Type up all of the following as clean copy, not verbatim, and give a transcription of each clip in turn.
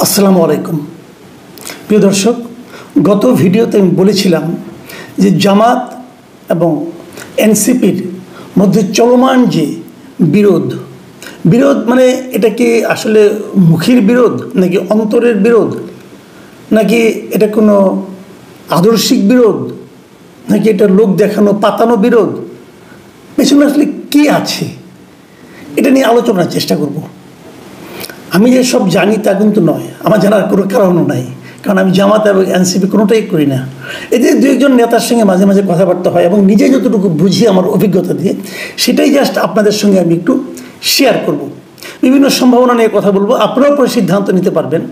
আসসালামু আলাইকুম প্রিয় দর্শক, গত ভিডিওতে আমি বলেছিলাম যে জামাত এবং এনসিপির মধ্যে চলমান যে বিরোধ মানে এটা কি আসলে মুখের বিরোধ নাকি অন্তরের বিরোধ, নাকি এটা কোনো আদর্শিক বিরোধ, নাকি এটা লোক দেখানো পাতানো বিরোধ, পেছনে আসলে কী আছে এটা নিয়ে আলোচনার চেষ্টা করব। আমি যে সব জানি তা কিন্তু নয়, আমার জানার কোনো কারণও নাই, কারণ আমি জামাত এবং এনসিপি কোনোটাই করি না। এদের দু একজন নেতার সঙ্গে মাঝে মাঝে কথাবার্তা হয় এবং নিজে যতটুকু বুঝি আমার অভিজ্ঞতা দিয়ে সেটাই জাস্ট আপনাদের সঙ্গে আমি একটু শেয়ার করব। বিভিন্ন সম্ভাবনা নিয়ে কথা বলবো, আপনারাও পরে সিদ্ধান্ত নিতে পারবেন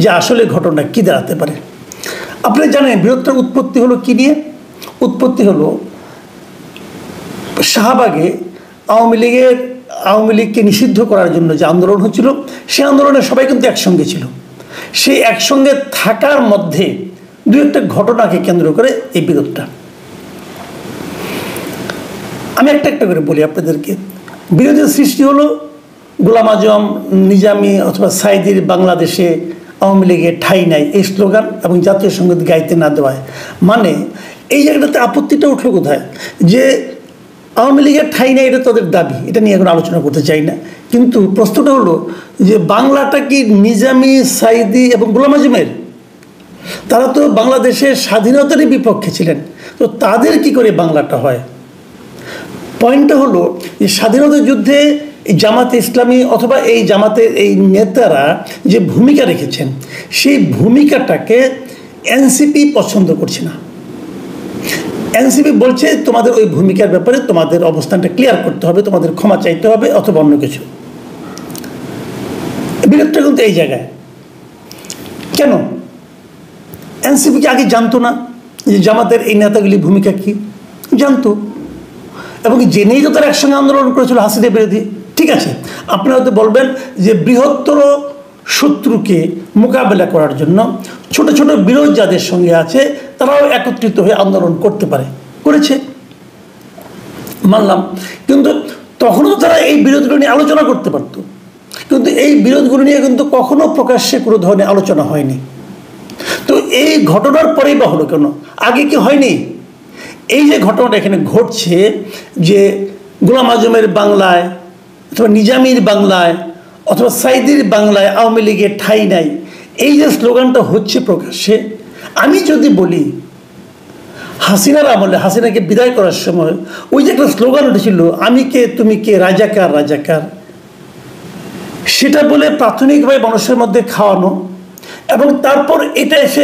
যে আসলে ঘটনা কী দাঁড়াতে পারে। আপনারা জানেন বৃহত্তর উৎপত্তি হলো কী নিয়ে? উৎপত্তি হলো শাহবাগে আওয়ামী লীগকে নিষিদ্ধ করার জন্য যে আন্দোলন হচ্ছিল, সেই আন্দোলনে সবাই কিন্তু একসঙ্গে ছিল। সেই একসঙ্গে থাকার মধ্যে দু একটা ঘটনাকে কেন্দ্র করে এই বিরোধটা। আমি একটা করে বলি আপনাদেরকে। বিরোধের সৃষ্টি হলো গোলাম আজম, নিজামী অথবা সাইদির বাংলাদেশে আওয়ামী লীগের ঠাঁই নাই এই স্লোগান এবং জাতীয় সঙ্গীত গাইতে না দেওয়ায়। মানে এই জায়গাটাতে আপত্তিটা উঠলো কোথায়? যে আওয়ামী লীগের ঠাঁই নেই, এটা তাদের দাবি, এটা নিয়ে এখন আলোচনা করতে চাই না। কিন্তু প্রশ্নটা হলো যে বাংলাটা কি নিজামী, সাইদি এবং গোলাম আজমের? তারা তো বাংলাদেশের স্বাধীনতারই বিপক্ষে ছিলেন, তো তাদের কি করে বাংলাটা হয়? পয়েন্টটা হলো যে স্বাধীনতা যুদ্ধে জামাতে ইসলামী অথবা এই জামাতের এই নেতারা যে ভূমিকা রেখেছেন, সেই ভূমিকাটাকে এনসিপি পছন্দ করছে না। এনসিপি বলছে তোমাদের ওই ভূমিকার ব্যাপারে তোমাদের অবস্থানটা ক্লিয়ার করতে হবে, তোমাদের ক্ষমা চাইতে হবে অথবা অন্য কিছু। বিরোধটা কিন্তু এই জায়গায়। কেন? এনসিপি কি আগে জানতো না যে জামাতের এই নেতাগুলির ভূমিকা কি? জানতো, এবং জেনেই তো তারা একসঙ্গে আন্দোলন করেছিল হাসিনা বিরোধী। ঠিক আছে, আপনারা হয়তো বলবেন যে বৃহত্তর শত্রুকে মোকাবেলা করার জন্য ছোট ছোট বিরোধ যাদের সঙ্গে আছে তারাও একত্রিত হয়ে আন্দোলন করতে পারে, করেছে, মানলাম। কিন্তু তখনও তারা এই বিরোধগুলো নিয়ে আলোচনা করতে পারত, কিন্তু এই বিরোধগুলো নিয়ে কিন্তু কখনো প্রকাশ্যে কোনো ধরনের আলোচনা হয়নি। তো এই ঘটনার পরেই বা হলো কেন? আগে কি হয়নি? এই যে ঘটনাটা এখানে ঘটছে, যে গোলাম আজমের বাংলায় অথবা নিজামীর বাংলায় অথবা সাইদির বাংলায় আওয়ামী লীগের ঠাঁই নাই, এই যে স্লোগানটা হচ্ছে প্রকাশ্যে, আমি যদি বলি হাসিনার আমলে হাসিনাকে বিদায় করার সময় ওই যে একটা স্লোগান উঠেছিল, আমি কে তুমি কে, রাজাকার রাজাকার, সেটা বলে প্রাথমিকভাবে মানুষের মধ্যে খাওয়ানো এবং তারপর এটা এসে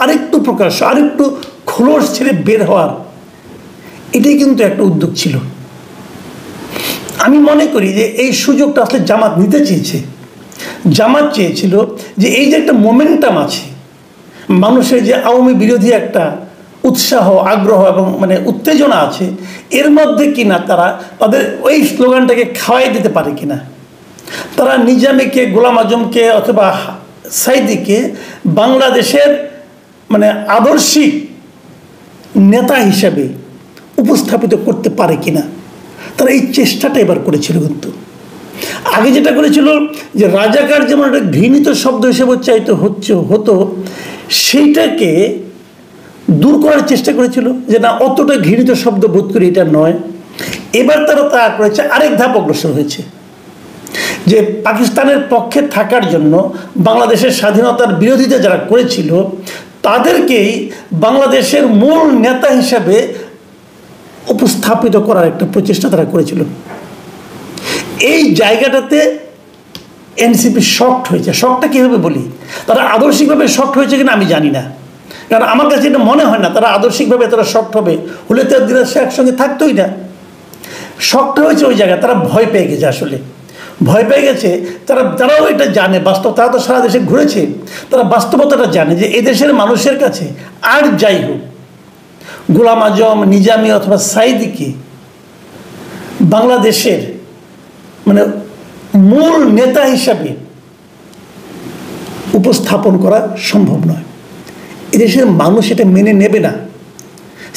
আরেকটু প্রকাশ্য, আরেকটু খোলস ছেড়ে বের হওয়ার, এটাই কিন্তু একটা উদ্যোগ ছিল। আমি মনে করি যে এই সুযোগটা আসলে জামাত নিতে চেয়েছে। জামাত চেয়েছিল যে এই যে একটা মোমেন্টাম আছে, মানুষের যে আওয়ামী বিরোধী একটা উৎসাহ, আগ্রহ এবং মানে উত্তেজনা আছে, এর মধ্যে কিনা তারা তাদের ওই স্লোগানটাকে খাওয়াই দিতে পারে কিনা। তারা নিজামীকে, গোলাম আজমকে অথবা সাইদিকে বাংলাদেশের মানে আদর্শিক নেতা হিসেবে উপস্থাপিত করতে পারে কিনা, তারা এই চেষ্টাটা এবার করেছিল। কিন্তু আগে যেটা করেছিল যে রাজাকার যেমন একটা ঘৃণিত শব্দ হিসেবে উচ্চারিত হতো, সেইটাকে দূর করার চেষ্টা করেছিল যে না, অতটা ঘৃণিত শব্দ বোধ করি এটা নয়। এবার তারা তা করেছে, আরেক ধাপ অগ্রসর হয়েছে, যে পাকিস্তানের পক্ষে থাকার জন্য বাংলাদেশের স্বাধীনতার বিরোধিতা যারা করেছিল তাদেরকেই বাংলাদেশের মূল নেতা হিসাবে উপস্থাপিত করার একটা প্রচেষ্টা তারা করেছিল। এই জায়গাটাতে এনসিপি শকড হয়েছে। শকটা কীভাবে বলি? তারা আদর্শিকভাবে শকড হয়েছে কিনা আমি জানি না, কারণ আমার কাছে এটা মনে হয় না তারা আদর্শিকভাবে তারা শকড হবে, হলে তো সে একসঙ্গে থাকতোই না। শকটা হয়েছে ওই জায়গায়, তারা ভয় পেয়ে গেছে। আসলে ভয় পেয়ে গেছে, তারাও এটা জানে বাস্তব, তারা তো সারা দেশে ঘুরেছে, তারা বাস্তবতাটা জানে যে এদেশের মানুষের কাছে আর যাই হোক গোলাম আজম, নিজামী অথবা সাইদিকে বাংলাদেশের মানে মূল নেতা হিসাবে উপস্থাপন করা সম্ভব নয়। এদেশের মানুষ এটা মেনে নেবে না।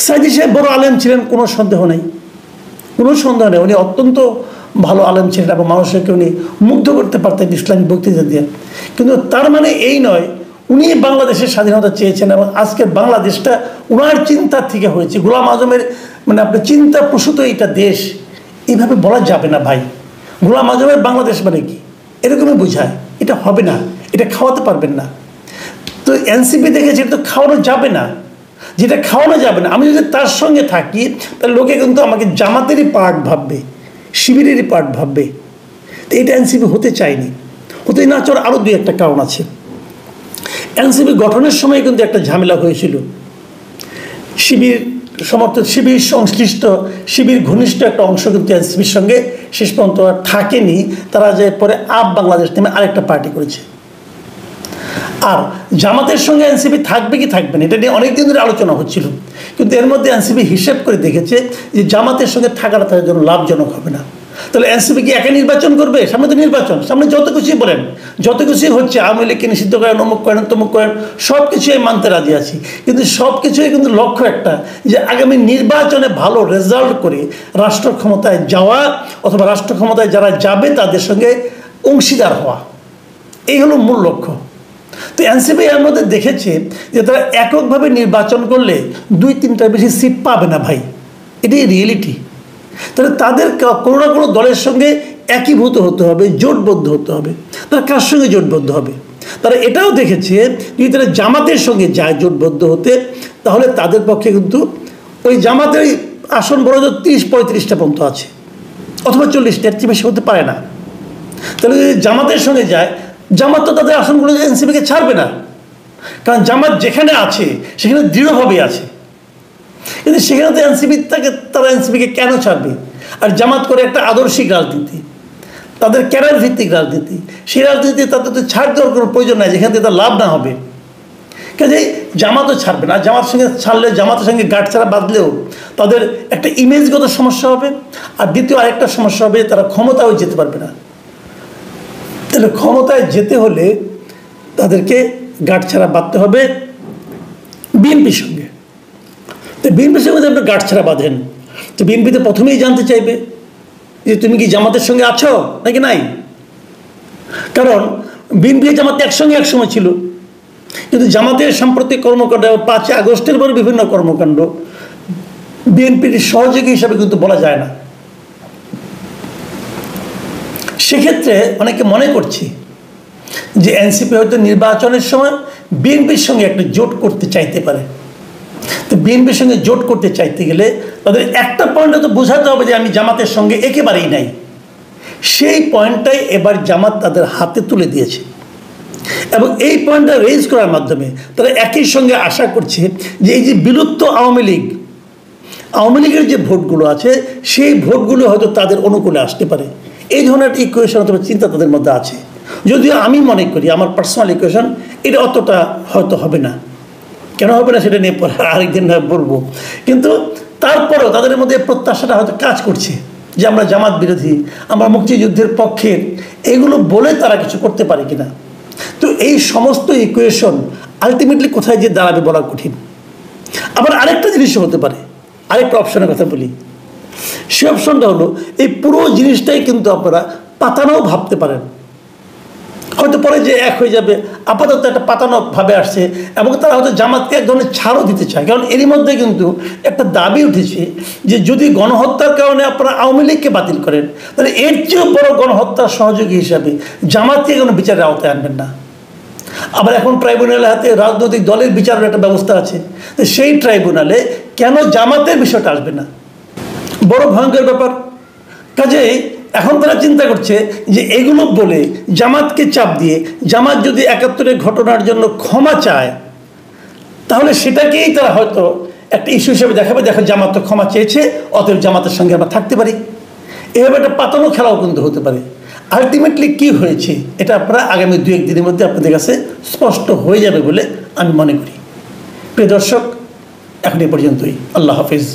সাইদি সাহেব বড় আলেম ছিলেন, কোনো সন্দেহ নেই, উনি অত্যন্ত ভালো আলেম ছিলেন এবং মানুষকে উনি মুগ্ধ করতে পারতেন ইসলামিক বক্তৃতা দিয়ে। কিন্তু তার মানে এই নয় উনি বাংলাদেশের স্বাধীনতা চেয়েছেন এবং আজকের বাংলাদেশটা ওনার চিন্তার থেকে হয়েছে। গোলাম আজমের মানে আপনার চিন্তা প্রসূত এইটা দেশ, এইভাবে বলা যাবে না ভাই। গোলাম আজমের বাংলাদেশ মানে কি এরকমই বোঝায়, এটা হবে না, এটা খাওয়াতে পারবেন না। তো এনসিপি দেখেছে এটা তো খাওয়ানো যাবে না, যেটা খাওয়ানো যাবে না। আমি যদি তার সঙ্গে থাকি তাহলে লোকে কিন্তু আমাকে জামাতেরই পার্ট ভাববে, শিবিরেরই পার্ট ভাববে। তো এটা এনসিপি হতে চায়নি। হতে না চাওয়ার আরও দুই একটা কারণ আছে। এনসিপি গঠনের সময় কিন্তু একটা ঝামেলা হয়েছিল। শিবির সমর্থক, শিবির সংশ্লিষ্ট, শিবির ঘনিষ্ঠ একটা অংশ কিন্তু এনসিপির সঙ্গে শেষ পর্যন্ত আর থাকেনি। তারা যে পরে আপ বাংলাদেশ নামে আরেকটা পার্টি করেছে। আর জামাতের সঙ্গে এনসিপি থাকবে কি থাকবে না এটা নিয়ে অনেকদিন ধরে আলোচনা হচ্ছিল, কিন্তু এর মধ্যে এনসিপি হিসেব করে দেখেছে যে জামাতের সঙ্গে থাকাটা তাদের জন্য লাভজনক হবে না। তাহলে এনসিপি কি একা নির্বাচন করবে? সামনে তো নির্বাচন, সামনে যত কিছুই বলেন, যত কিছুই হচ্ছে, আওয়ামী লীগকে নিষিদ্ধ করেন, অমুক করেন, তমুক করেন, সব কিছুই মানতে রাজি আছি। কিন্তু সব কিছুই কিন্তু লক্ষ্য একটা, যে আগামী নির্বাচনে ভালো রেজাল্ট করে রাষ্ট্র ক্ষমতায় যাওয়া অথবা রাষ্ট্র ক্ষমতায় যারা যাবে তাদের সঙ্গে অংশীদার হওয়া, এই হলো মূল লক্ষ্য। তো এনসিপি এর মধ্যে দেখেছে যে তারা এককভাবে নির্বাচন করলে 2-3টার বেশি সিট পাবে না ভাই, এটাই রিয়েলিটি। তাহলে তাদের কোনো না কোনো দলের সঙ্গে একীভূত হতে হবে, জোটবদ্ধ হতে হবে। তারা কার সঙ্গে জোটবদ্ধ হবে? তারা এটাও দেখেছে যদি তারা জামাতের সঙ্গে যায় জোটবদ্ধ হতে, তাহলে তাদের পক্ষে কিন্তু ওই জামাতের আসন বড় 30-35টা পর্যন্ত আছে, অথবা 40টা, এর চেয়ে বেশি হতে পারে না। তাহলে যদি জামাতের সঙ্গে যায়, জামাত তো তাদের আসনগুলো এনসিপিকে ছাড়বে না, কারণ জামাত যেখানে আছে সেখানে দৃঢ়ভাবেই আছে। কিন্তু সেখানে তো তারা এনসিপিকে কেন ছাড়বে? আর জামাত করে একটা আদর্শিক রাজনীতি, তাদের ক্যারিয়ার ভিত্তিক রাজনীতি, সেই রাজনীতি তাদের তো ছাড় দেওয়ার কোনো প্রয়োজন নাই যেখান থেকে তার লাভ না হবে। কাজে জামাতও ছাড়বে না। জামাতের সঙ্গে ছাড়লে, জামাতের সঙ্গে গাঁটছাড়া বাঁধলেও তাদের একটা ইমেজগত সমস্যা হবে। আর দ্বিতীয় আরেকটা সমস্যা হবে, তারা ক্ষমতাও যেতে পারবে না। তাহলে ক্ষমতায় যেতে হলে তাদেরকে গাঁটছাড়া বাঁধতে হবে বিএনপির সঙ্গে। তো বিএনপির সঙ্গে যদি আপনি গাঁটছাড়া বাঁধেন, তো বিএনপিতে প্রথমেই জানতে চাইবে যে তুমি কি জামাতের সঙ্গে আছো নাকি নাই। কারণ বিএনপি জামাত একসঙ্গে একসময় ছিল, কিন্তু জামাতের সাম্প্রতিক কর্মকাণ্ড, 5 আগস্টের পরে বিভিন্ন কর্মকাণ্ড বিএনপির সহযোগী হিসাবে কিন্তু বলা যায় না। সেক্ষেত্রে অনেকে মনে করছে যে এনসিপি হয়তো নির্বাচনের সময় বিএনপির সঙ্গে একটা জোট করতে চাইতে পারে। তো বিএনপির সঙ্গে জোট করতে চাইতে গেলে তাদের একটা পয়েন্টে তো বোঝাতে হবে যে আমি জামাতের সঙ্গে একেবারেই নাই। সেই পয়েন্টটাই এবার জামাত তাদের হাতে তুলে দিয়েছে এবং এই পয়েন্টটা রেজ করার মাধ্যমে তারা একই সঙ্গে আশা করছে যে এই যে বিলুপ্ত আওয়ামী লীগের যে ভোটগুলো আছে সেই ভোটগুলো হয়তো তাদের অনুকূলে আসতে পারে। এই ধরনের ইকুয়েশন অথবা চিন্তা তাদের মধ্যে আছে। যদিও আমি মনে করি, আমার পার্সোনাল ইকুয়েশন, এটা অতটা হয়তো হবে না। কেন হবে না সেটা নিয়ে পরে আরেকদিন বলবো। কিন্তু তারপরেও তাদের মধ্যে প্রত্যাশাটা হয়তো কাজ করছে যে আমরা জামাত বিরোধী, আমরা মুক্তিযুদ্ধের পক্ষের, এগুলো বলে তারা কিছু করতে পারে কিনা। তো এই সমস্ত ইকুয়েশন আলটিমেটলি কোথায় যে দাঁড়াবে বলা কঠিন। আবার আরেকটা জিনিসও হতে পারে, আরেকটা অপশনের কথা বলি। সে অপশনটা হলো এই পুরো জিনিসটাই কিন্তু আপনারা পাতানোও ভাবতে পারেন। হয়তো পরে যে এক হয়ে যাবে, আপাতত একটা পাতানো ভাবে আসছে এবং তারা হয়তো জামাতকে এক ধরনের ছাড়ও দিতে চায়। কারণ এরই মধ্যে কিন্তু একটা দাবি উঠেছে যে যদি গণহত্যার কারণে আপনারা আওয়ামী লীগকে বাতিল করেন, তাহলে এর চেয়েও বড় গণহত্যার সহযোগী হিসাবে জামাতকে কোনো বিচারের আওতায় আনবেন না। আবার এখন ট্রাইব্যুনালের হাতে রাজনৈতিক দলের বিচারের একটা ব্যবস্থা আছে, তো সেই ট্রাইব্যুনালে কেন জামাতের বিষয়টা আসবে না? বড় ভয়ঙ্কর ব্যাপার। কাজেই এখন তারা চিন্তা করছে যে এগুলো বলে জামাতকে চাপ দিয়ে জামাত যদি 71-এর ঘটনার জন্য ক্ষমা চায়, তাহলে সেটাকেই তারা হয়তো একটা ইস্যু হিসেবে দেখাবে, দেখো জামাত তো ক্ষমা চেয়েছে, অতএব জামাতের সঙ্গে আমরা থাকতে পারি। এভাবে একটা পাতানো খেলাও কিন্তু হতে পারে। আলটিমেটলি কি হয়েছে এটা আপনারা আগামী 2-1 দিনের মধ্যে আপনাদের কাছে স্পষ্ট হয়ে যাবে বলে আমি মনে করি। প্রিয় দর্শক, এখন এ পর্যন্তই। আল্লাহ হাফিজ।